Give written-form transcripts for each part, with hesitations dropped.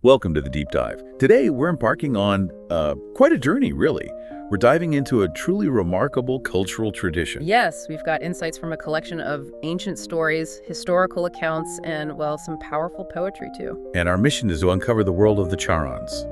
Welcome to the Deep Dive. Today, we're embarking on quite a journey, really. We're diving into a truly remarkable cultural tradition. Yes, we've got insights from a collection of ancient stories, historical accounts, and, well, some powerful poetry, too. And our mission is to uncover the world of the Charons.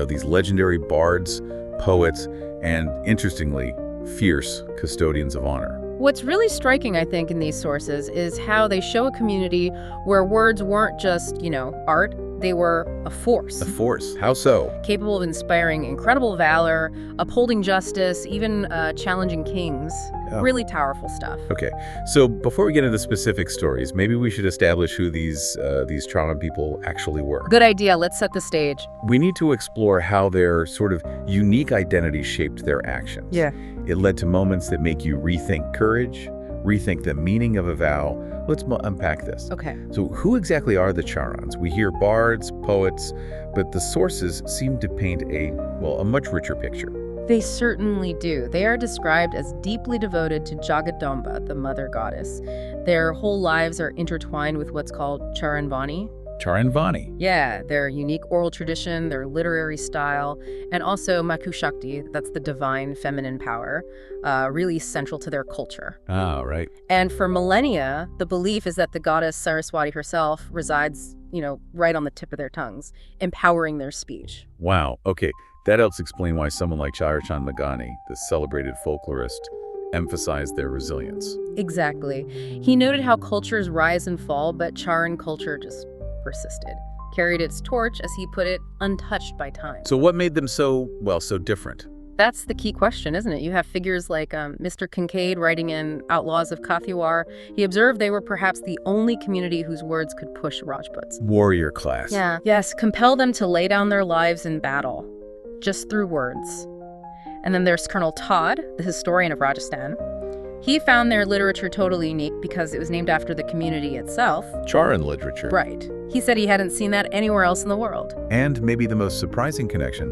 These legendary bards, poets, and, interestingly, fierce custodians of honor. What's really striking, I think, in these sources is how they show a community where words weren't just, art. They were a force. A force? How so? Capable of inspiring incredible valor, upholding justice, even challenging kings. Oh. Really powerful stuff. Okay, so before we get into specific stories, maybe we should establish who these Charon people actually were. Good idea. Let's set the stage. We need to explore how their sort of unique identity shaped their actions. Yeah. It led to moments that make you rethink courage, rethink the meaning of a vow. Let's unpack this. Okay. So who exactly are the Charons? We hear bards, poets, but the sources seem to paint a much richer picture. They certainly do. They are described as deeply devoted to Jagadamba, the mother goddess. Their whole lives are intertwined with what's called Charanvani. Charanvani. Yeah, their unique oral tradition, their literary style, and also Maku Shakti, that's the divine feminine power, really central to their culture. Ah, right. And for millennia, the belief is that the goddess Saraswati herself resides, right on the tip of their tongues, empowering their speech. Wow. Okay, that helps explain why someone like Chayarchand Magani, the celebrated folklorist, emphasized their resilience. Exactly. He noted how cultures rise and fall, but Charan culture just persisted, carried its torch, as he put it, untouched by time. So what made them so different? That's the key question, isn't it? You have figures like Mr. Kincaid writing in Outlaws of Kathiawar. He observed they were perhaps the only community whose words could push Rajputs. Warrior class. Yeah. Yes, compel them to lay down their lives in battle, just through words. And then there's Colonel Todd, the historian of Rajasthan. He found their literature totally unique because it was named after the community itself. Charan literature. Right. He said he hadn't seen that anywhere else in the world. And maybe the most surprising connection,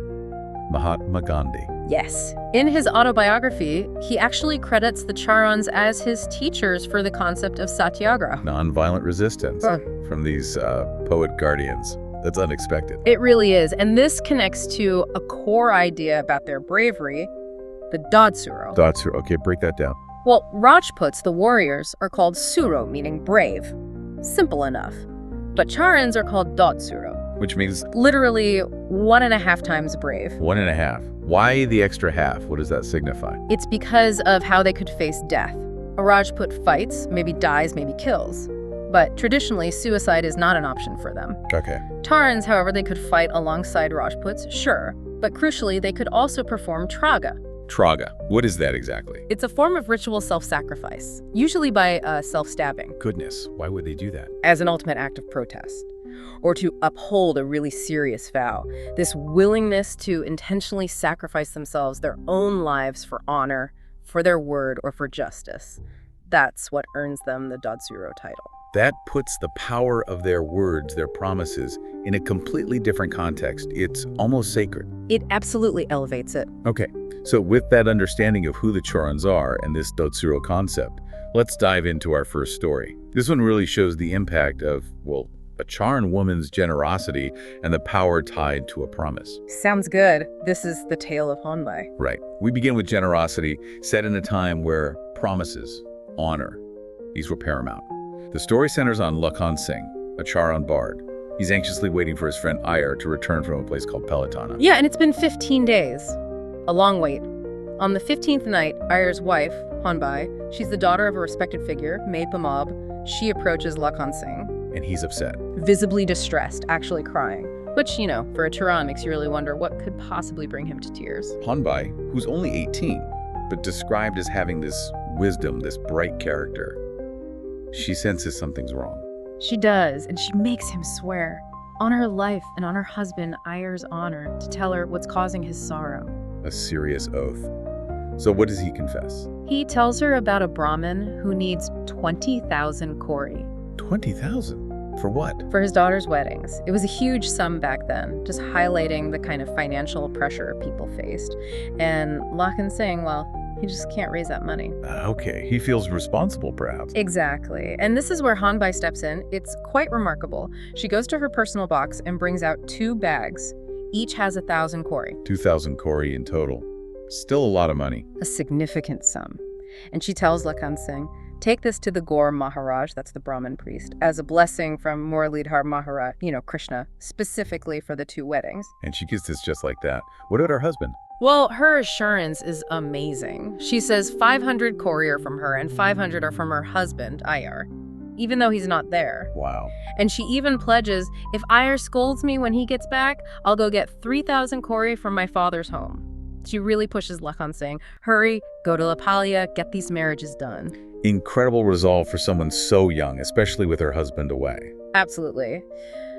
Mahatma Gandhi. Yes. In his autobiography, he actually credits the Charons as his teachers for the concept of satyagraha. Nonviolent resistance from these poet guardians. That's unexpected. It really is. And this connects to a core idea about their bravery, the Dadsuro. Dadsuro. Okay, break that down. Well, Rajputs, the warriors, are called Suro, meaning brave. Simple enough. But Charans are called Dadsuro. Which means? Literally 1.5 times brave. 1.5. Why the extra half? What does that signify? It's because of how they could face death. A Rajput fights, maybe dies, maybe kills. But traditionally, suicide is not an option for them. Okay. Charans, however, they could fight alongside Rajputs, sure. But crucially, they could also perform traga. Traga. What is that exactly? It's a form of ritual self-sacrifice, usually by self-stabbing. Goodness, why would they do that? As an ultimate act of protest, or to uphold a really serious vow. This willingness to intentionally sacrifice themselves, their own lives for honor, for their word, or for justice. That's what earns them the Dadsuro title. That puts the power of their words, their promises, in a completely different context. It's almost sacred. It absolutely elevates it. Okay, so with that understanding of who the Charons are and this Dadsuro concept, let's dive into our first story. This one really shows the impact of, a Charan woman's generosity and the power tied to a promise. Sounds good. This is the tale of Honbai. Right. We begin with generosity, set in a time where promises, honor, these were paramount. The story centers on Lakhan Singh, a Charan bard. He's anxiously waiting for his friend Iyer to return from a place called Pelatana. Yeah, and it's been 15 days. A long wait. On the 15th night, Iyer's wife, Honbai, she's the daughter of a respected figure, Maid Bamab. She approaches Lakhan Singh. And he's upset. Visibly distressed, actually crying. Which, for a Charan makes you really wonder what could possibly bring him to tears. Honbai, who's only 18, but described as having this wisdom, this bright character, she senses something's wrong. She does, and she makes him swear, on her life and on her husband, Iyer's honor, to tell her what's causing his sorrow. A serious oath. So what does he confess? He tells her about a Brahmin who needs 20,000 kori. 20,000? For what? For his daughter's weddings. It was a huge sum back then, just highlighting the kind of financial pressure people faced. And Lakhan Singh, He just can't raise that money. Okay, he feels responsible, perhaps. Exactly. And this is where Hanbai steps in. It's quite remarkable. She goes to her personal box and brings out 2 bags. Each has 1,000 kori. 2,000 kori in total. Still a lot of money. A significant sum. And she tells Lakhan Singh, take this to the Gaur Maharaj, that's the Brahmin priest, as a blessing from Muralidhar Maharaj, Krishna, specifically for the 2 weddings. And she gets this just like that. What about her husband? Well, her assurance is amazing. She says 500 kori are from her and 500 are from her husband, Ayar, even though he's not there. Wow. And she even pledges, if Ayar scolds me when he gets back, I'll go get 3,000 kori from my father's home. She really pushes Lakhan Singh, hurry, go to Lapalia, get these marriages done. Incredible resolve for someone so young, especially with her husband away. Absolutely.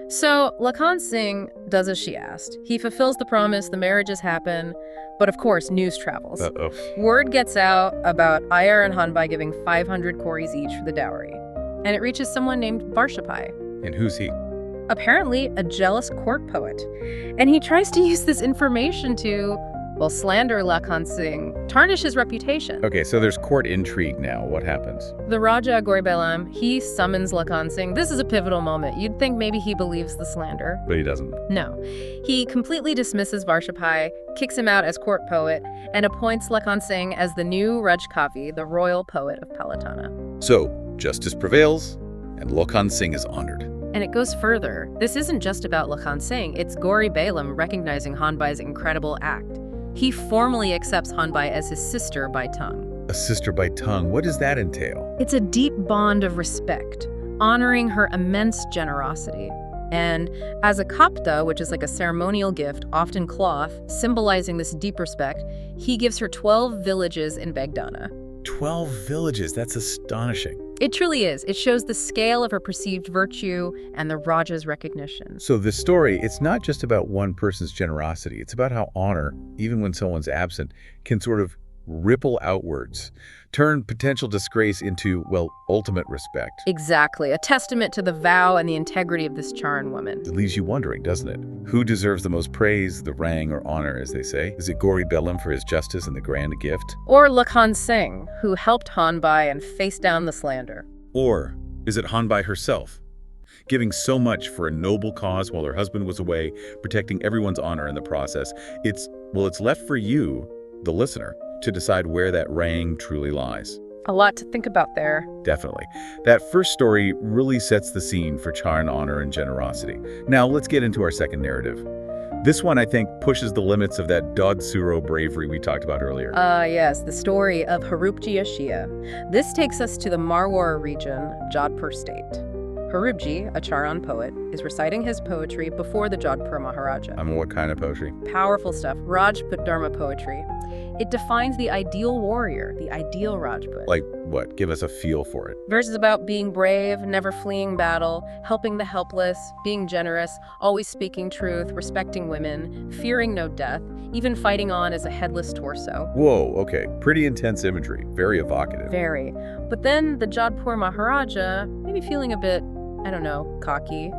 So Lakhan Singh does as she asked. He fulfills the promise, the marriages happen, but of course, news travels. Uh-oh. Word gets out about Ayar and Hanbai giving 500 koris each for the dowry. And it reaches someone named Varshapai. And who's he? Apparently a jealous court poet. And he tries to use this information to, slander Lakhan Singh, tarnish his reputation. Okay, so there's court intrigue now. What happens? The Raja Gauri Belam, he summons Lakhan Singh. This is a pivotal moment. You'd think maybe he believes the slander. But he doesn't. No. He completely dismisses Varshapai, kicks him out as court poet, and appoints Lakhan Singh as the new Rajkavi, the royal poet of Palitana. So, justice prevails, and Lakhan Singh is honored. And it goes further. This isn't just about Lakhan Singh. It's Gauri Belam recognizing Hanbai's incredible act. He formally accepts Hanbai as his sister by tongue. A sister by tongue, what does that entail? It's a deep bond of respect, honoring her immense generosity. And as a kapta, which is like a ceremonial gift, often cloth, symbolizing this deep respect, he gives her 12 villages in Bagdana. 12 villages, that's astonishing. It truly is. It shows the scale of her perceived virtue and the Raja's recognition. So this story, it's not just about one person's generosity. It's about how honor, even when someone's absent, can sort of ripple outwards, turn potential disgrace into, ultimate respect. Exactly. A testament to the vow and the integrity of this Charan woman. It leaves you wondering, doesn't it? Who deserves the most praise, the rang, or honor, as they say? Is it Gauri Belam for his justice and the grand gift? Or Lakhan Singh, who helped Hanbai and faced down the slander? Or is it Hanbai herself, giving so much for a noble cause while her husband was away, protecting everyone's honor in the process? It's left for you, the listener, to decide where that rang truly lies. A lot to think about there. Definitely. That first story really sets the scene for Charan honor and generosity. Now let's get into our second narrative. This one, I think, pushes the limits of that Dod Suro bravery we talked about earlier. Yes, the story of Harupji Ashia. This takes us to the Marwar region, Jodhpur state. Harupji, a Charan poet, is reciting his poetry before the Jodhpur Maharaja. What kind of poetry? Powerful stuff. Rajput Dharma poetry. It defines the ideal warrior, the ideal Rajput. Like what? Give us a feel for it. Verses about being brave, never fleeing battle, helping the helpless, being generous, always speaking truth, respecting women, fearing no death, even fighting on as a headless torso. Whoa, okay. Pretty intense imagery. Very evocative. Very. But then the Jodhpur Maharaja, maybe feeling a bit, cocky,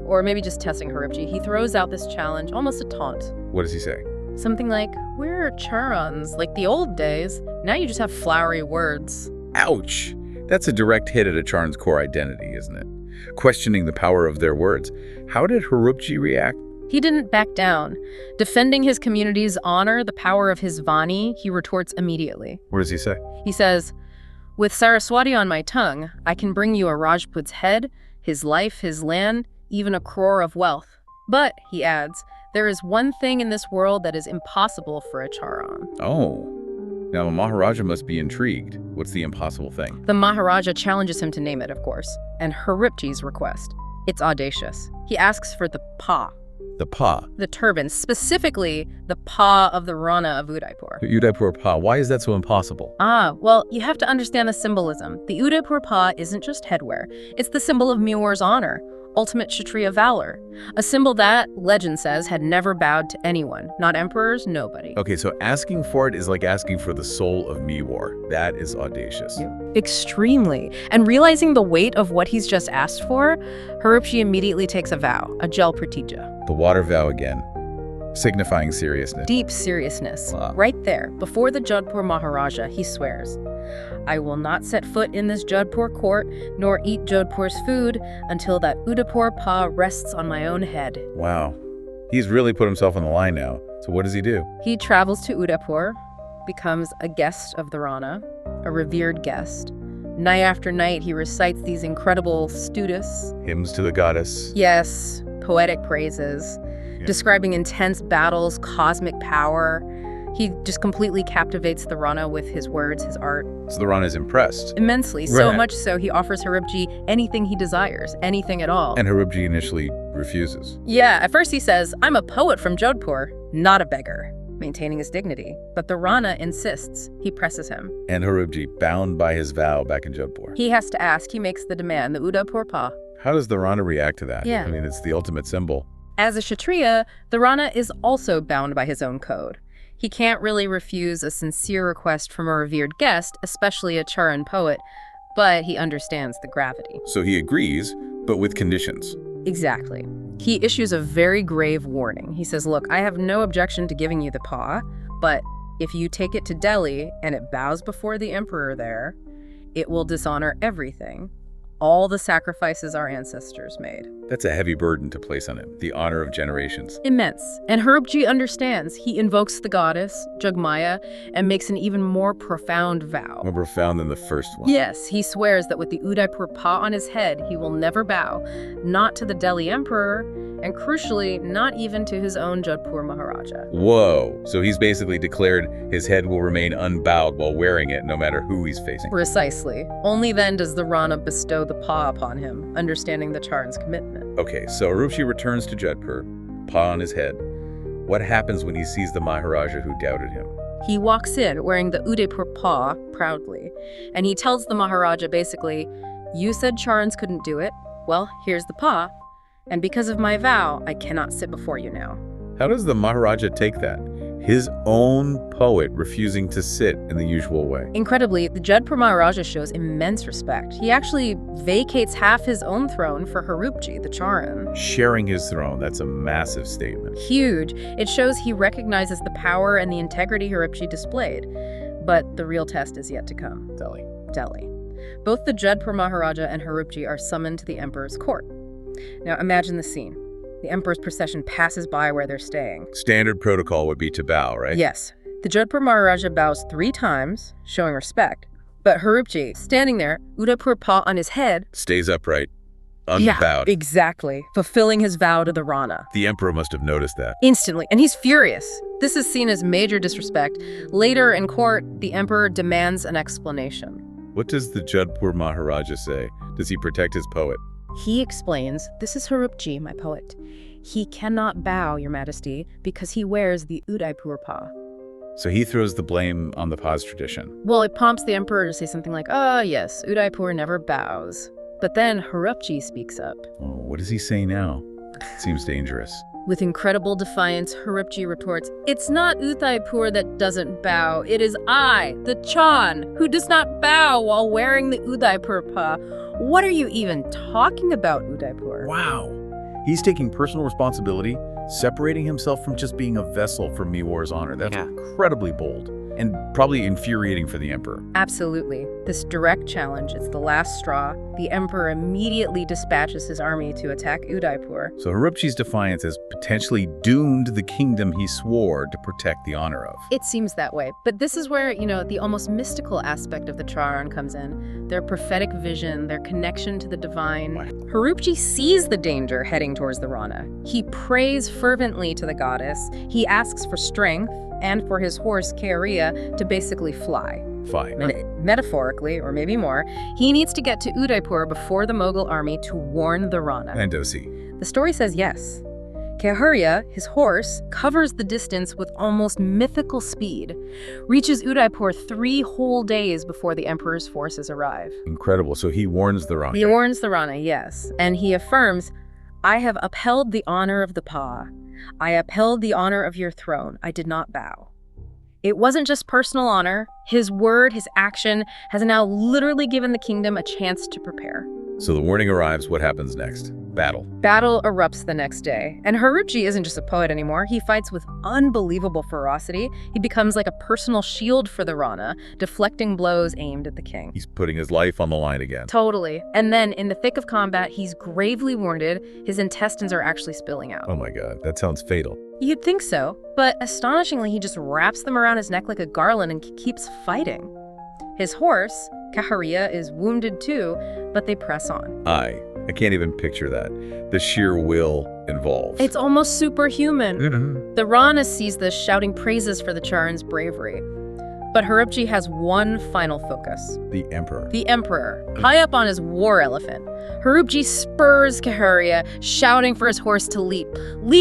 or maybe just testing Harupji, he throws out this challenge, almost a taunt. What does he say? Something like, we're Charans, like the old days. Now you just have flowery words. Ouch! That's a direct hit at a Charan's core identity, isn't it? Questioning the power of their words. How did Harupji react? He didn't back down. Defending his community's honor, the power of his Vani, he retorts immediately. What does he say? He says, with Saraswati on my tongue, I can bring you a Rajput's head, his life, his land, even a crore of wealth. But, he adds, there is one thing in this world that is impossible for a Charan. Oh. Now the Maharaja must be intrigued. What's the impossible thing? The Maharaja challenges him to name it, of course, and Harupji's request. It's audacious. He asks for the Pa. The Pa? The turban, specifically the Pa of the Rana of Udaipur. The Udaipur Pa. Why is that so impossible? Well, you have to understand the symbolism. The Udaipur Pa isn't just headwear. It's the symbol of Mewar's honor, ultimate Kshatriya valor. A symbol that, legend says, had never bowed to anyone. Not emperors, nobody. Okay, so asking for it is like asking for the soul of Mewar. That is audacious. Extremely. And realizing the weight of what he's just asked for, Harupji immediately takes a vow, a Jal Pratija. The water vow again. signifying seriousness. Deep seriousness. Wow. Right there, before the Jodhpur Maharaja, he swears, I will not set foot in this Jodhpur court, nor eat Jodhpur's food, until that Udaipur Pa rests on my own head. Wow. He's really put himself on the line now. So what does he do? He travels to Udaipur, becomes a guest of the Rana, a revered guest. Night after night, he recites these incredible stutis. Hymns to the goddess. Yes, poetic praises, describing intense battles, cosmic power. He just completely captivates the Rana with his words, his art. So the Rana is impressed. Immensely, so Right. much so he offers Haribji anything he desires, anything at all. And Haribji initially refuses. Yeah, at first he says, I'm a poet from Jodhpur, not a beggar, maintaining his dignity. But the Rana insists. He presses him. And Haribji, bound by his vow back in Jodhpur. He has to ask, he makes the demand, the Udaipur Pa. How does the Rana react to that? Yeah. I mean, it's the ultimate symbol. As a Kshatriya, the Rana is also bound by his own code. He can't really refuse a sincere request from a revered guest, especially a Charan poet, but he understands the gravity. So he agrees, but with conditions. Exactly. He issues a very grave warning. He says, look, I have no objection to giving you the paw, but if you take it to Delhi and it bows before the emperor there, it will dishonor everything, all the sacrifices our ancestors made. That's a heavy burden to place on him, the honor of generations. Immense. And Haribji understands. He invokes the goddess, Jagmaya, and makes an even more profound vow. More profound than the first one. Yes, he swears that with the Udaipur Pa on his head, he will never bow, not to the Delhi emperor, and crucially, not even to his own Jodhpur Maharaja. Whoa. So he's basically declared his head will remain unbowed while wearing it, no matter who he's facing. Precisely. Only then does the Rana bestow the Pa upon him, understanding the Charan's commitment. Okay, so Haribji returns to Jodhpur, paw on his head. What happens when he sees the Maharaja who doubted him? He walks in wearing the Udaipur Pa proudly, and he tells the Maharaja basically, you said Charans couldn't do it. Well, here's the Pa, and because of my vow, I cannot sit before you now. How does the Maharaja take that? His own poet refusing to sit in the usual way. Incredibly, the Jodhpur Maharaja shows immense respect. He actually vacates half his own throne for Haribji, the Charan. Sharing his throne, that's a massive statement. Huge. It shows he recognizes the power and the integrity Haribji displayed. But the real test is yet to come. Delhi. Both the Jodhpur Maharaja and Haribji are summoned to the emperor's court. Now imagine the scene. The emperor's procession passes by where they're staying. Standard protocol would be to bow, right? Yes. The Jodhpur Maharaja bows 3 times, showing respect. But Haribji, standing there, Udaipur Pa on his head, Stays upright, unbowed. Yeah, exactly. Fulfilling his vow to the Rana. The emperor must have noticed that. Instantly. And he's furious. This is seen as major disrespect. Later in court, the emperor demands an explanation. What does the Jodhpur Maharaja say? Does he protect his poet? He explains, this is Haribji, my poet. He cannot bow, your majesty, because he wears the Udaipur Pa. So he throws the blame on the Pa's tradition. Well, it prompts the emperor to say something like, oh, yes, Udaipur never bows. But then Haribji speaks up. Oh, what does he say now? Seems dangerous. With incredible defiance, Haribji retorts, it's not Udaipur that doesn't bow. It is I, the Chan, who does not bow while wearing the Udaipur Pa. What are you even talking about, Udaipur? Wow. He's taking personal responsibility, separating himself from just being a vessel for Miwar's honor. That's incredibly bold and probably infuriating for the emperor. Absolutely. This direct challenge is the last straw. The emperor immediately dispatches his army to attack Udaipur. So Haribji's defiance has potentially doomed the kingdom he swore to protect the honor of. It seems that way. But this is where, the almost mystical aspect of the Charan comes in. Their prophetic vision, their connection to the divine. Haribji sees the danger heading towards the Rana. He prays fervently to the goddess. He asks for strength and for his horse, Keariya, to basically fly. Fine. Metaphorically, or maybe more, he needs to get to Udaipur before the Mughal army to warn the Rana. And does he? The story says yes. Keariya, his horse, covers the distance with almost mythical speed, reaches Udaipur 3 whole days before the emperor's forces arrive. Incredible. So he warns the Rana. He warns the Rana, yes. And he affirms, I have upheld the honor of the Pa. I upheld the honor of your throne. I did not bow. It wasn't just personal honor. His word, his action, has now literally given the kingdom a chance to prepare. So the warning arrives. What happens next? Battle. Battle erupts the next day, and Haribji isn't just a poet anymore. He fights with unbelievable ferocity. He becomes like a personal shield for the Rana, deflecting blows aimed at the king. He's putting his life on the line again. Totally. And then, in the thick of combat, he's gravely wounded. His intestines are actually spilling out. Oh my God, that sounds fatal. You'd think so, but astonishingly, he just wraps them around his neck like a garland and keeps fighting. His horse, Kahariya, is wounded too, but they press on. I can't even picture that. The sheer will involved. It's almost superhuman. The Rana sees this, shouting praises for the Charan's bravery. But Haribji has one final focus. The emperor. The emperor, high up on his war elephant. Haribji spurs Kahariya, shouting for his horse to leap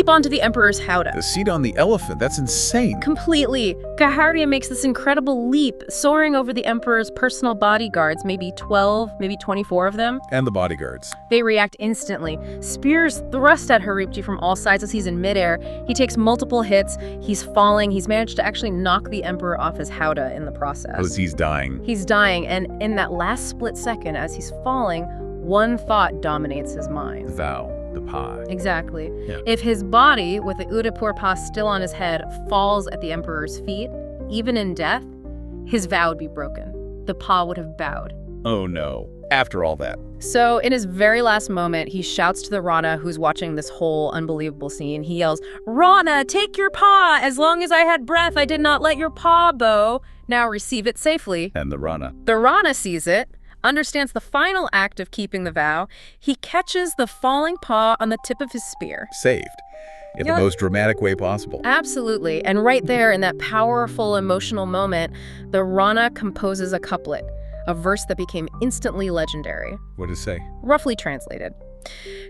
onto the emperor's howdah. The seat on the elephant, that's insane. Completely. Kahariya makes this incredible leap, soaring over the emperor's personal bodyguards, maybe 12, maybe 24 of them. And the bodyguards. They react instantly. Spears thrust at Haribji from all sides as he's in midair. He takes multiple hits. He's falling. He's managed to actually knock the emperor off his howdah in the process. Because he's dying. He's dying, and in that last split second as he's falling, one thought dominates his mind. The vow, the pie. Exactly. Yeah. If his body, with the Udaipur pa still on his head, falls at the emperor's feet, even in death, his vow would be broken. The pa would have bowed. Oh no. After all that. So in his very last moment, he shouts to the Rana, who's watching this whole unbelievable scene. He yells, "Rana, take your paw! As long as I had breath, I did not let your paw bow. Now receive it safely." And the Rana. The Rana sees it, understands the final act of keeping the vow. He catches the falling paw on the tip of his spear. Saved. In the most dramatic way possible. Absolutely. And right there, in that powerful emotional moment, the Rana composes a couplet, a verse that became instantly legendary. What does it say? Roughly translated.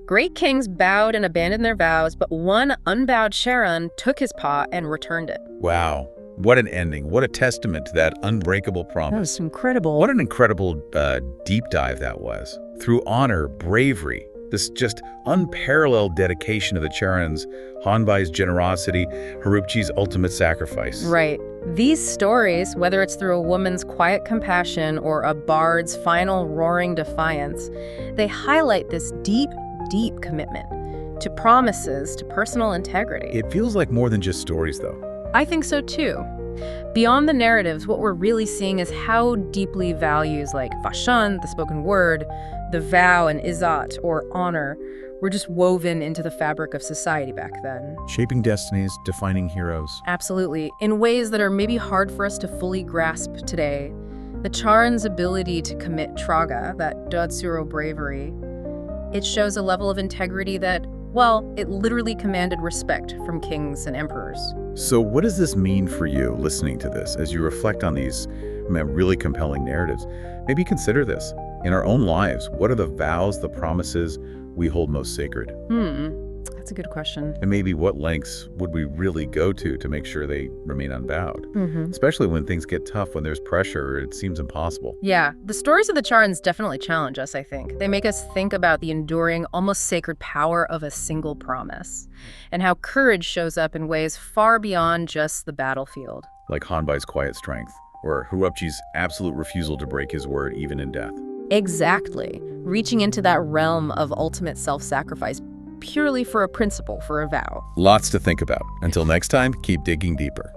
Great kings bowed and abandoned their vows, but one unbowed Charan took his paw and returned it. Wow. What an ending. What a testament to that unbreakable promise. That was incredible. What an incredible deep dive that was. Through honor, bravery, this just unparalleled dedication to the Charans, Hanbai's generosity, Haribji's ultimate sacrifice. Right. These stories, whether it's through a woman's quiet compassion or a bard's final roaring defiance, they highlight this deep, deep commitment to promises, to personal integrity. It feels like more than just stories, though. I think so too. Beyond the narratives, what we're really seeing is how deeply values like Fashan, the spoken word, the vow, and Izzat, or honor, were just woven into the fabric of society back then. Shaping destinies, defining heroes. Absolutely, in ways that are maybe hard for us to fully grasp today. The Charan's ability to commit traga, that Dotsuro bravery, it shows a level of integrity that, well, it literally commanded respect from kings and emperors. So what does this mean for you listening to this as you reflect on these really compelling narratives? Maybe consider this. In our own lives, what are the vows, the promises we hold most sacred? That's a good question. And maybe what lengths would we really go to make sure they remain unbowed? Especially when things get tough, when there's pressure, or it seems impossible. Yeah, the stories of the Charans definitely challenge us, I think. They make us think about the enduring, almost sacred power of a single promise, and how courage shows up in ways far beyond just the battlefield. Like Hanbai's quiet strength, or Haribji's absolute refusal to break his word even in death. Exactly. Reaching into that realm of ultimate self-sacrifice purely for a principle, for a vow. Lots to think about. Until next time, keep digging deeper.